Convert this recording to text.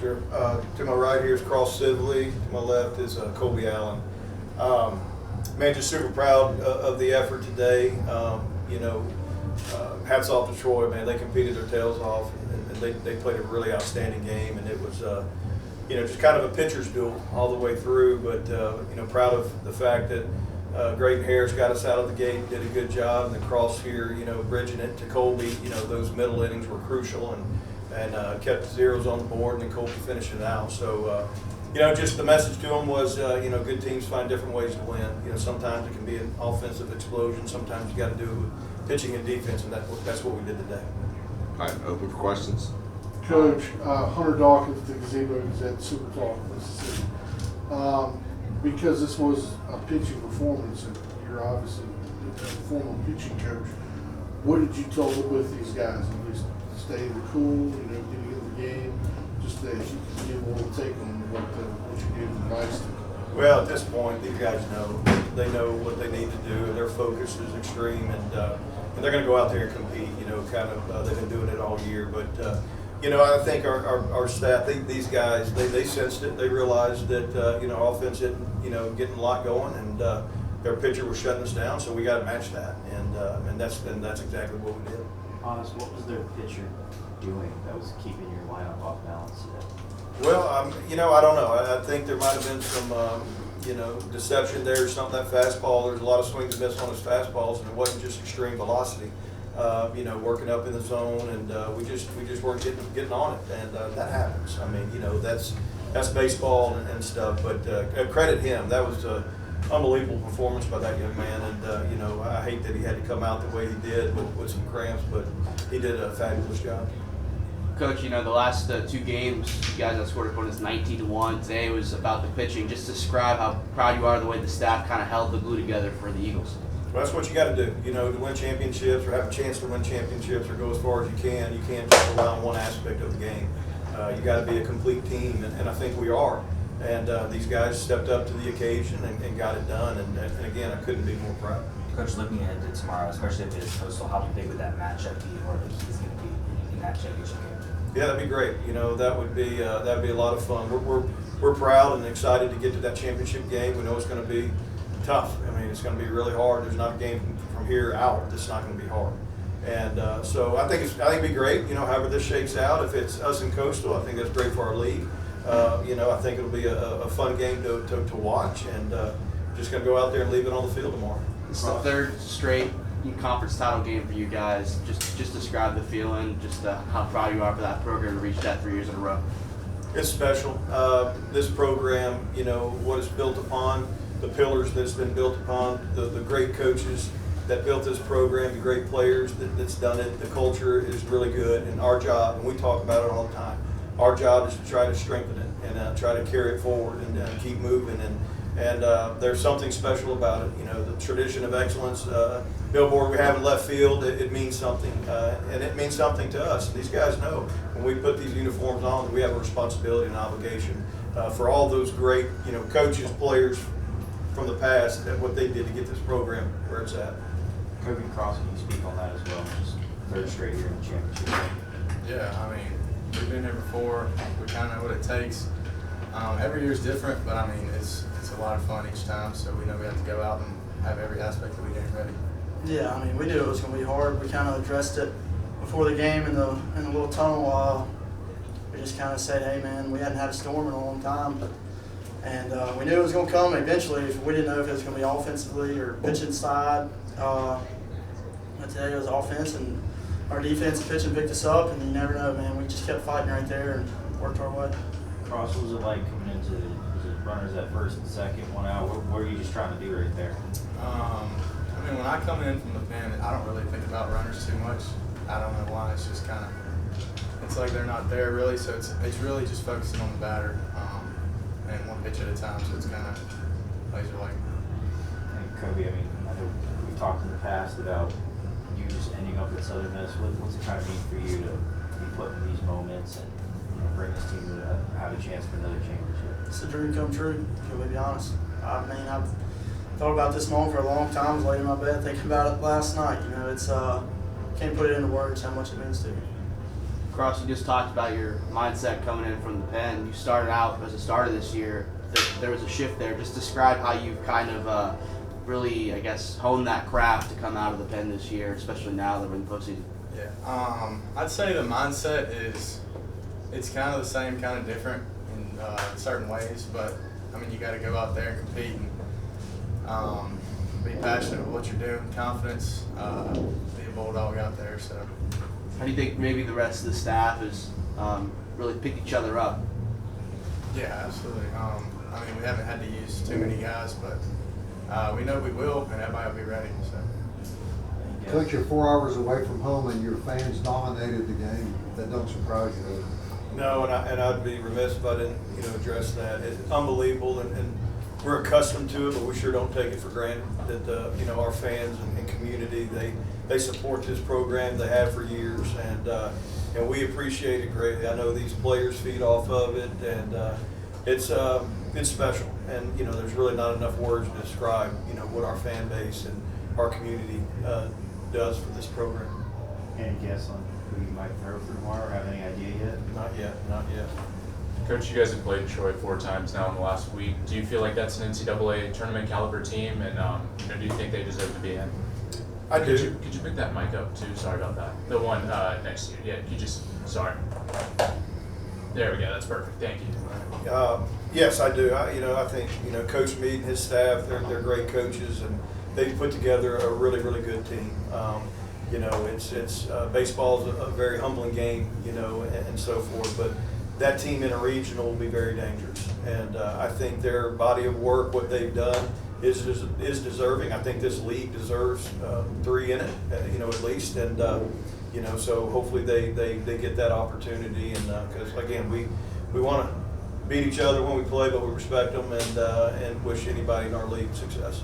Sure. To my right here is Cross Sibley. To my left is Colby Allen. Man, just super proud of the effort today. Hats off to Troy, man. They competed their tails off, and they played a really outstanding game. And it was, just kind of a pitcher's duel all the way through. But, proud of the fact that Graydon Harris got us out of the gate, did a good job. And then Cross here, bridging it to Colby, those middle innings were crucial and kept zeros on the board, and then Colby finishing it out. So, just the message to them was, good teams find different ways to win. Sometimes it can be an offensive explosion. Sometimes you got to do it with pitching and defense, and that's what we did today. All right, open for questions. Coach, Hunter Dawkins, the Gazebo Gazette, Super Talk, Mississippi. Because this was a pitching performance, and you're obviously a former pitching coach, what did you tell with these guys? And just stay cool, getting in the game, just that you can give a little take on what you gave advice to. Well, at this point, these guys know. They know what they need to do, and their focus is extreme, and they're going to go out there and compete. They've been doing it all year. But I think our staff, these guys, they sensed it. They realized that offense isn't getting a lot going, and their pitcher was shutting us down. So we got to match that, and that's exactly what we did. Honest, what was their pitcher doing that was keeping your lineup off balance today? Well, I don't know. I think there might have been some, deception there. Something that fastball. There's a lot of swings and misses on his fastballs, and it wasn't just extreme velocity. Working up in the zone, and we just weren't getting on it, and that happens. That's baseball and stuff. But credit him. That was an unbelievable performance by that young man, and I hate that he had to come out the way he did with some cramps, but he did a fabulous job. Coach, the last two games, you guys have scored opponents 19-1. Today was about the pitching. Just describe how proud you are of the way the staff kind of held the glue together for the Eagles. Well, that's what you got to do, to win championships or have a chance to win championships or go as far as you can. You can't just rely on one aspect of the game. You got to be a complete team, and I think we are. And these guys stepped up to the occasion and got it done. And again, I couldn't be more proud. Coach, looking ahead to tomorrow, especially if it is Coastal, how big would that matchup be, or if he's going to be in that championship game? Yeah, that'd be great. That would be a lot of fun. We're proud and excited to get to that championship game. We know it's going to be tough. It's going to be really hard. There's not a game from here out that's not going to be hard. And so I think it'd be great. However this shakes out. If it's us and Coastal, I think that's great for our league. I think it'll be a fun game to watch, and just going to go out there and leave it on the field tomorrow. It's the third straight conference title game for you guys. Just describe the feeling, just how proud you are for that program to reach that 3 years in a row. It's special. This program, what it's built upon, the pillars that's been built upon, the great coaches that built this program, the great players that's done it, the culture is really good, and our job, and we talk about it all the time, our job is to try to strengthen it and try to carry it forward and keep moving. And there's something special about it. The tradition of excellence, billboard we have in left field, it means something, and it means something to us. And these guys know when we put these uniforms on, we have a responsibility and obligation for all those great, coaches, players from the past, and what they did to get this program where it's at. Kobe Cross, can you speak on that as well? Just third straight year in the championship game. Yeah, we've been here before. We kind of know what it takes. Every year is different, but it's a lot of fun each time. So we know we have to go out and have every aspect of the game ready. Yeah, we knew it was going to be hard. We kind of addressed it before the game in the little tunnel. We just kind of said, hey man, we hadn't had a storm in a long time, and we knew it was going to come eventually. We didn't know if it was going to be offensively or pitching side. But today it was offense, and our defense and pitching picked us up, and you never know, man. We just kept fighting right there and worked our way. Cross, what was it like coming into runners at first and second, 1 out? What were you just trying to do right there? When I come in from the pen, I don't really think about runners too much. I don't know why. It's just kind of, it's like they're not there really. So it's really just focusing on the batter and one pitch at a time. So it's kind of laser-like. And Kobe, I know we've talked in the past about you just ending up at Southern Miss. What's it kind of mean for you to be put in these moments and bring this team to have a chance for another championship? It's a dream come true, to be honest. I've thought about this moment for a long time. I was laying in my bed thinking about it last night. It's can't put it into words how much it means to me. Cross, you just talked about your mindset coming in from the pen. You started out as a starter this year. There was a shift there. Just describe how you've kind of really, I guess, honed that craft to come out of the pen this year, especially now that we're in the postseason. Yeah, I'd say the mindset it's kind of the same, kind of different in certain ways, but I mean, you got to go out there and compete and be passionate with what you're doing, confidence, be a bulldog out there. So, How do you think maybe the rest of the staff has really picked each other up? yeah, absolutely. I mean, we haven't had to use too many guys, but we know we will, and everybody will be ready. So. Coach, you're 4 hours away from home and your fans dominated the game. That don't surprise you. No, and I'd be remiss if I didn't, address that. It's unbelievable, and we're accustomed to it, but we sure don't take it for granted that, our fans and community, they support this program. They have for years, and we appreciate it greatly. I know these players feed off of it, and it's special. And, there's really not enough words to describe, what our fan base and our community does for this program. Any guess on who you might throw for tomorrow, or have any idea yet? Not yet. Coach, you guys have played Troy 4 times now in the last week. Do you feel like that's an NCAA tournament caliber team, and do you think they deserve to be in? I do. Could you pick that mic up too? Sorry about that. The one next to you. Yeah, sorry. There we go. That's perfect. Thank you. Yes, I do. I think Coach Meade and his staff, they're great coaches, and they've put together a really, really good team. It's baseball's a very humbling game, and so forth. But that team in a regional will be very dangerous, and I think their body of work, what they've done, is deserving. I think this league deserves 3 in it, at least, and so hopefully they get that opportunity, and because again we want to beat each other when we play, but we respect them and wish anybody in our league success.